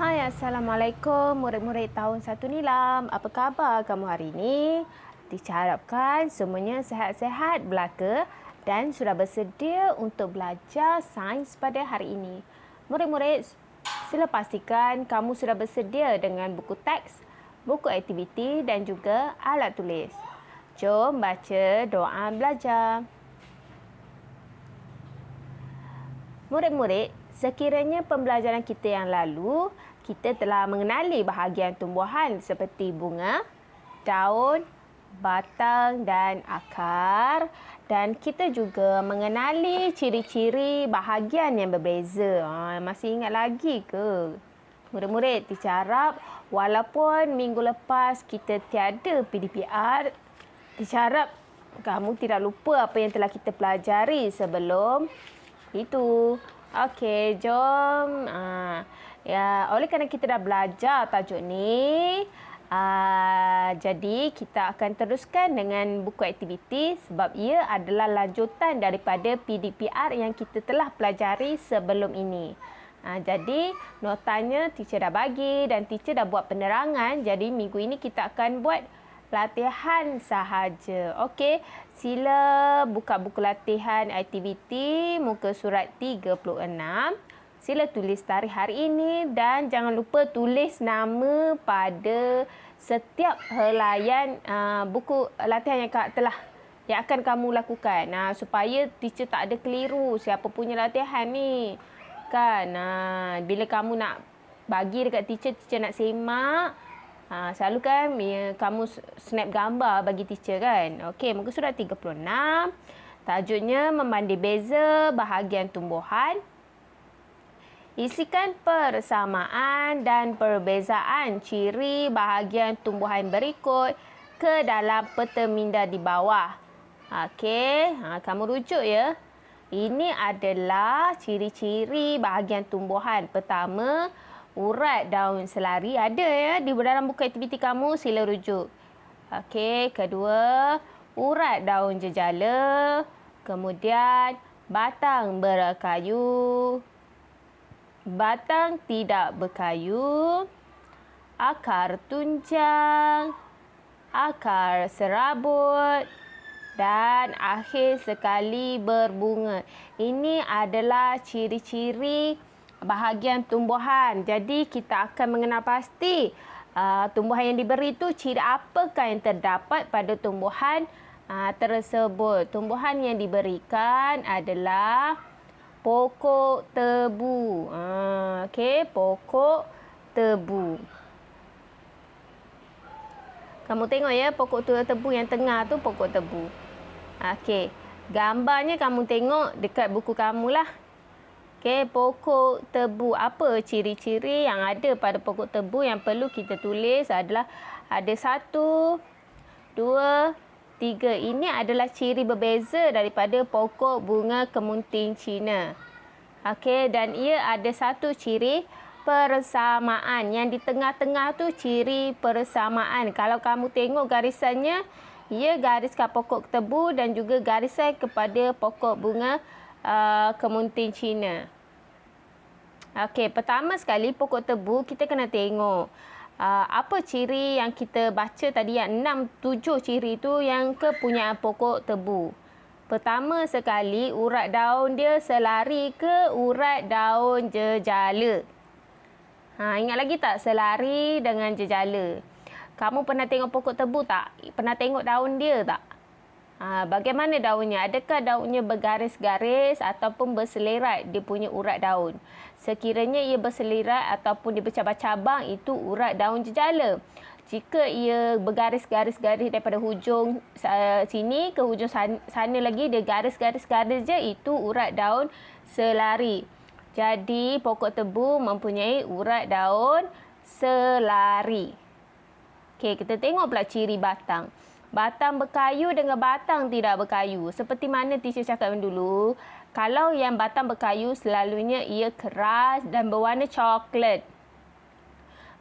Hai, Assalamualaikum murid-murid tahun 1 Nilam. Apa khabar kamu hari ini? Teacher harapkan semuanya sehat-sehat belaka dan sudah bersedia untuk belajar sains pada hari ini. Murid-murid, sila pastikan kamu sudah bersedia dengan buku teks, buku aktiviti dan juga alat tulis. Jom baca doa belajar. Murid-murid, sekiranya pembelajaran kita yang lalu, kita telah mengenali bahagian tumbuhan seperti bunga, daun, batang dan akar. Dan kita juga mengenali ciri-ciri bahagian yang berbeza. Masih ingat lagi ke? Murid-murid, teacher harap walaupun minggu lepas kita tiada PDPR, teacher harap kamu tidak lupa apa yang telah kita pelajari sebelum itu. Okey, jom. Oleh kerana kita dah belajar tajuk ni, jadi kita akan teruskan dengan buku aktiviti sebab ia adalah lanjutan daripada PDPR yang kita telah pelajari sebelum ini. Jadi notanya teacher dah bagi dan teacher dah buat penerangan. Jadi minggu ini kita akan buat latihan sahaja. Okey, sila buka buku latihan aktiviti muka surat 36. Sila tulis tarikh hari ini dan jangan lupa tulis nama pada setiap helaian buku latihan yang akan kamu lakukan. Supaya teacher tak ada keliru siapa punya latihan ni. Kan? Bila kamu nak bagi dekat teacher, teacher nak semak. Selalu kan kamu snap gambar bagi teacher kan. Okey, muka surat 36. Tajuknya membanding beza bahagian tumbuhan. Isikan persamaan dan perbezaan ciri bahagian tumbuhan berikut ke dalam peta minda di bawah. Okey, kamu rujuk ya. Ini adalah ciri-ciri bahagian tumbuhan. Pertama, urat daun selari ada ya di dalam buku aktiviti kamu, sila rujuk. Okey, kedua, urat daun jejala, kemudian batang berkayu, batang tidak berkayu, akar tunjang, akar serabut dan akhir sekali berbunga. Ini adalah ciri-ciri bahagian tumbuhan. Jadi kita akan mengenal pasti tumbuhan yang diberi itu ciri apakah yang terdapat pada tumbuhan tersebut. Tumbuhan yang diberikan adalah pokok tebu. Okey, pokok tebu. Kamu tengok ya, pokok tebu yang tengah tu pokok tebu. Okey, gambarnya kamu tengok dekat buku kamu lah. Okey, pokok tebu. Apa ciri-ciri yang ada pada pokok tebu yang perlu kita tulis adalah ada 1, 2, 3. Ini adalah ciri berbeza daripada pokok bunga kemunting Cina. Okey, dan ia ada satu ciri persamaan. Yang di tengah-tengah tu ciri persamaan. Kalau kamu tengok garisannya, ia gariskan pokok tebu dan juga garisan kepada pokok bunga kemunting Cina. Okey, pertama sekali pokok tebu kita kena tengok apa ciri yang kita baca tadi yang 6, 7 ciri tu yang kepunyaan pokok tebu. Pertama sekali, urat daun dia selari ke urat daun jejala. Ingat lagi tak selari dengan jejala? Kamu pernah tengok pokok tebu tak? Pernah tengok daun dia tak? Bagaimana daunnya? Adakah daunnya bergaris-garis ataupun berselerat dia punya urat daun? Sekiranya ia berselerat ataupun dia bercabang-cabang, itu urat daun jejala. Jika ia bergaris-garis daripada hujung sini ke hujung sana lagi, dia garis-garis je, itu urat daun selari. Jadi pokok tebu mempunyai urat daun selari. Okey, kita tengok pula ciri batang. Batang berkayu dengan batang tidak berkayu. Seperti mana teacher cakap dulu, kalau yang batang berkayu selalunya ia keras dan berwarna coklat.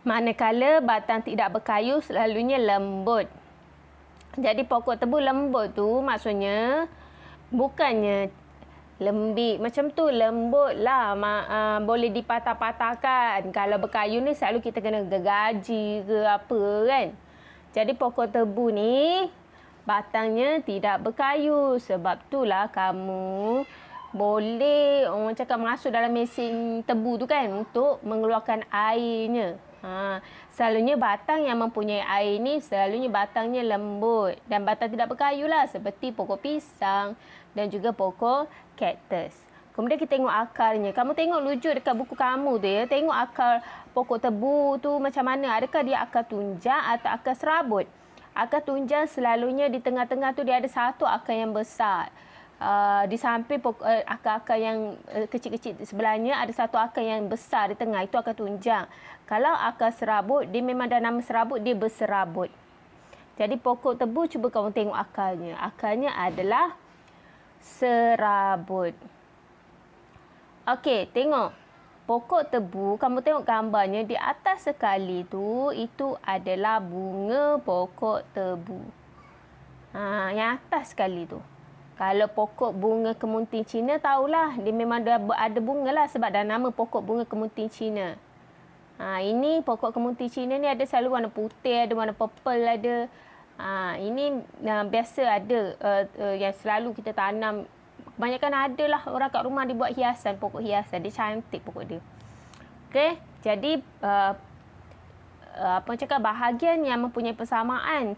Manakala batang tidak berkayu selalunya lembut. Jadi pokok tebu lembut tu maksudnya bukannya lembik. Macam tu, lembut lah. Boleh dipatah-patahkan. Kalau berkayu ni selalu kita kena gergaji ke apa kan. Jadi pokok tebu ni batangnya tidak berkayu. Sebab itulah kamu boleh orang cakap masuk dalam mesin tebu tu kan untuk mengeluarkan airnya. Selalunya batang yang mempunyai air ni selalunya batangnya lembut dan batang tidak berkayu lah, seperti pokok pisang dan juga pokok kaktus. Kemudian kita tengok akarnya. Kamu tengok lujuk dekat buku kamu tu ya. Tengok akar pokok tebu tu macam mana. Adakah dia akar tunjang atau akar serabut? Akar tunjang selalunya di tengah-tengah tu dia ada satu akar yang besar. Di samping akar-akar yang kecil-kecil di sebelahnya ada satu akar yang besar di tengah. Itu akar tunjang. Kalau akar serabut, dia memang dah nama serabut, dia berserabut. Jadi pokok tebu, cuba kamu tengok akarnya. Akarnya adalah serabut. Okey, tengok. Pokok tebu, kamu tengok gambarnya di atas sekali tu, itu adalah bunga pokok tebu. Yang atas sekali tu. Kalau pokok bunga kemunting Cina, tahulah dia memang ada bunga lah sebab dah nama pokok bunga kemunting Cina. Ini pokok kemunting Cina ni ada selalu warna putih, ada warna purple ada. Ini biasa ada yang selalu kita tanam. Kebanyakan ada lah orang kat rumah dia buat hiasan, pokok hiasan. Dia cantik pokok dia. Okey, jadi bahagian yang mempunyai persamaan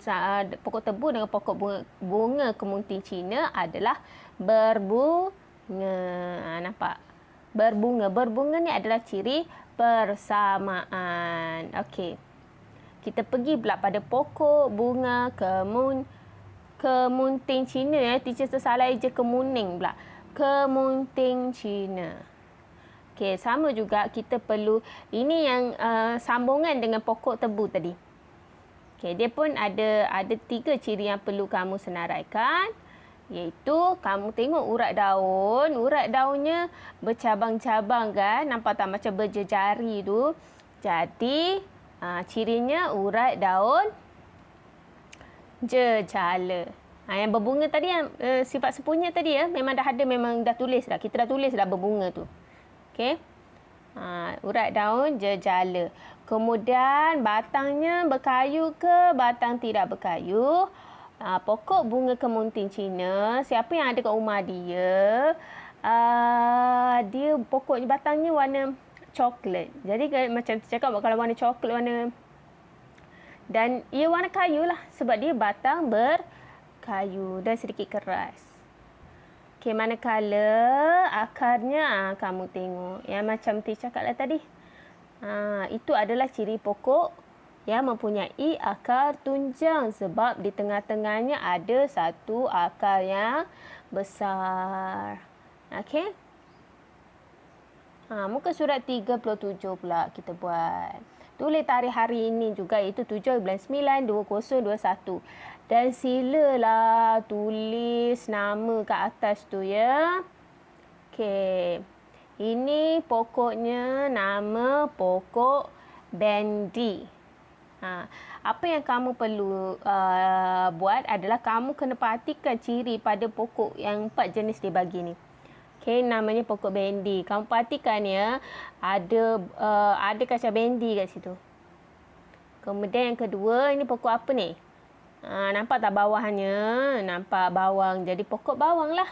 pokok tebu dengan pokok bunga kemunting Cina adalah berbunga. Nampak? Berbunga. Berbunga ni adalah ciri persamaan. Okey. Kita pergi pula pada pokok bunga kemunting Cina ya. Teacher tersalah je kemuning pula. Kemunting Cina. Okey, sama juga kita perlu, ini yang sambungan dengan pokok tebu tadi. Okey, dia pun ada 3 ciri yang perlu kamu senaraikan, iaitu kamu tengok urat daun. Urat daunnya bercabang-cabang kan, nampak tak macam berjejari tu. Jadi cirinya urat daun jejala. Yang berbunga tadi, yang sifat sepunya tadi ya, memang dah tulis dah. Kita dah tulis dah berbunga tu. Okey. Urat daun jejala. Kemudian batangnya berkayu ke batang tidak berkayu? Pokok bunga kemunting Cina, siapa yang ada kat rumah dia? Dia pokoknya batangnya warna coklat. Jadi macam cakap kalau warna coklat, warna, dan ia warna kayu lah sebab dia batang berkayu dan sedikit keras. Okey, manakala akarnya, kamu tengok. Yang macam Tia cakap lah tadi. Itu adalah ciri pokok yang mempunyai akar tunjang. Sebab di tengah-tengahnya ada satu akar yang besar. Okey. Muka surat 37 pula kita buat. Tulis tarikh hari ini juga, iaitu 7/9/2021. Dan silalah tulis nama kat atas tu ya. Okey. Ini pokoknya nama pokok bendi. Apa yang kamu perlu buat adalah kamu kena perhatikan ciri pada pokok yang 4 jenis dia bagi ni. Okey, namanya pokok bendi. Kamu perhatikan ya, ada kaca bendi kat situ. Kemudian yang kedua, ini pokok apa ni? Nampak tak bawahnya? Nampak bawang. Jadi pokok bawang lah.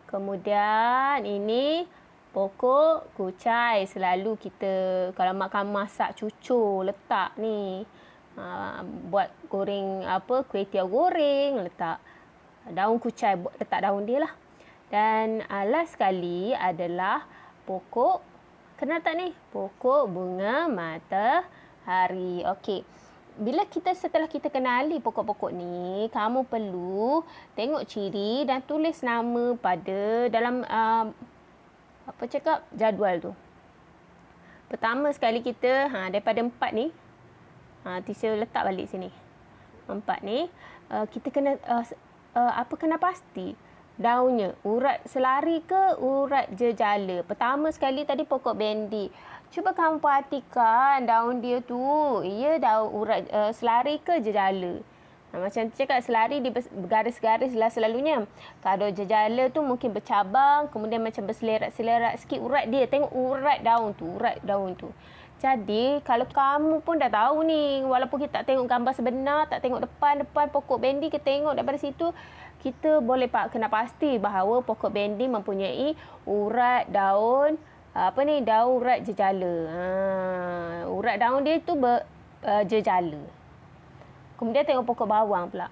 Kemudian ini pokok kucai. Selalu kita, kalau mak kamu masak cucur, letak ni. Buat goreng kuih tiaw goreng, letak daun kucai, letak daun dia lah. Dan last sekali adalah pokok, kenal tak ni? Pokok bunga matahari. Okey. Setelah kita kenali pokok-pokok ni, kamu perlu tengok ciri dan tulis nama pada dalam jadual tu. Pertama sekali kita daripada 4 ni, teacher letak balik sini. 4 ni kita kena kena pasti daunnya urat selari ke urat jejala. Pertama sekali tadi pokok bendi. Cuba kamu perhatikan daun dia tu, ia daun urat selari ke jejala. Macam cakap selari dia bergaris-garis lah selalunya. Kalau jejala tu mungkin bercabang, kemudian macam berselerak-selerak sikit urat dia. Tengok urat daun tu. Jadi kalau kamu pun dah tahu ni, walaupun kita tak tengok gambar sebenar, tak tengok depan pokok bendi, kita tengok daripada situ, kita boleh kena pasti bahawa pokok bendi mempunyai urat daun, daun urat jejala. Urat daun dia tu jejala. Kemudian tengok pokok bawang pula.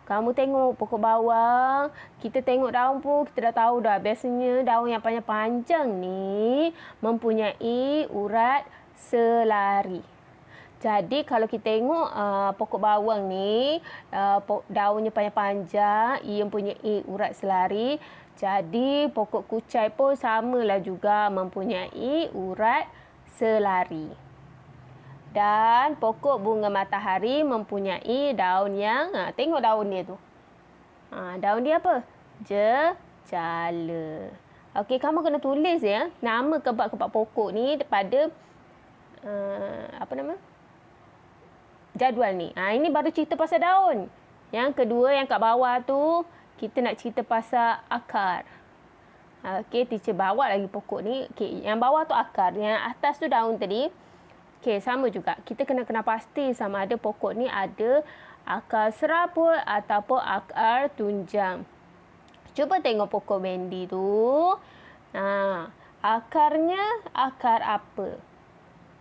Kamu tengok pokok bawang, kita tengok daun pun kita dah tahu dah. Biasanya daun yang panjang-panjang ni mempunyai urat selari. Jadi kalau kita tengok pokok bawang ni, daunnya panjang-panjang, ia mempunyai urat selari. Jadi pokok kucai pun samalah juga mempunyai urat selari. Dan pokok bunga matahari mempunyai daun yang, tengok daun dia tu. Daun dia apa? Jejala. Okey, kamu kena tulis ya nama kebab-kebab pokok ni daripada jadual ni. Ini baru cerita pasal daun. Yang kedua yang kat bawah tu kita nak cerita pasal akar. Okey, teacher bawa lagi pokok ni. Okey, yang bawah tu akar, yang atas tu daun tadi. Okey, sama juga. Kita kena pasti sama ada pokok ni ada akar serabut ataupun akar tunjang. Cuba tengok pokok bendi tu. Akarnya akar apa?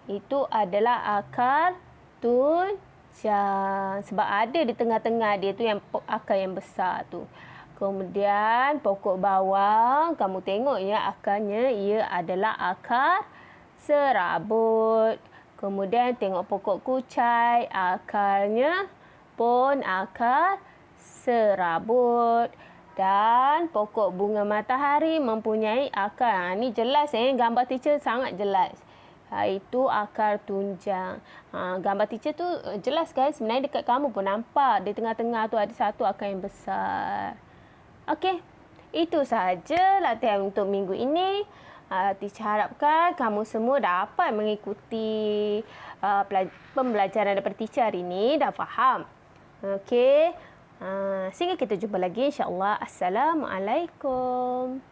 Itu adalah akar tunjang. Sebab ada di tengah-tengah dia tu yang akar yang besar tu. Kemudian pokok bawang, kamu tengok ya akarnya ia adalah akar serabut. Kemudian tengok pokok kucai, akarnya pun akar serabut. Dan pokok bunga matahari mempunyai akar. Ini jelas gambar teacher sangat jelas. Itu akar tunjang. Gambar teacher tu jelas kan? Sebenarnya dekat kamu pun nampak. Di tengah-tengah tu ada satu akar yang besar. Okey, itu sahaja latihan untuk minggu ini. Teacher harapkan kamu semua dapat mengikuti pembelajaran daripada teacher hari ini. Dah faham? Okey. Sehingga kita jumpa lagi insya-Allah. Assalamualaikum.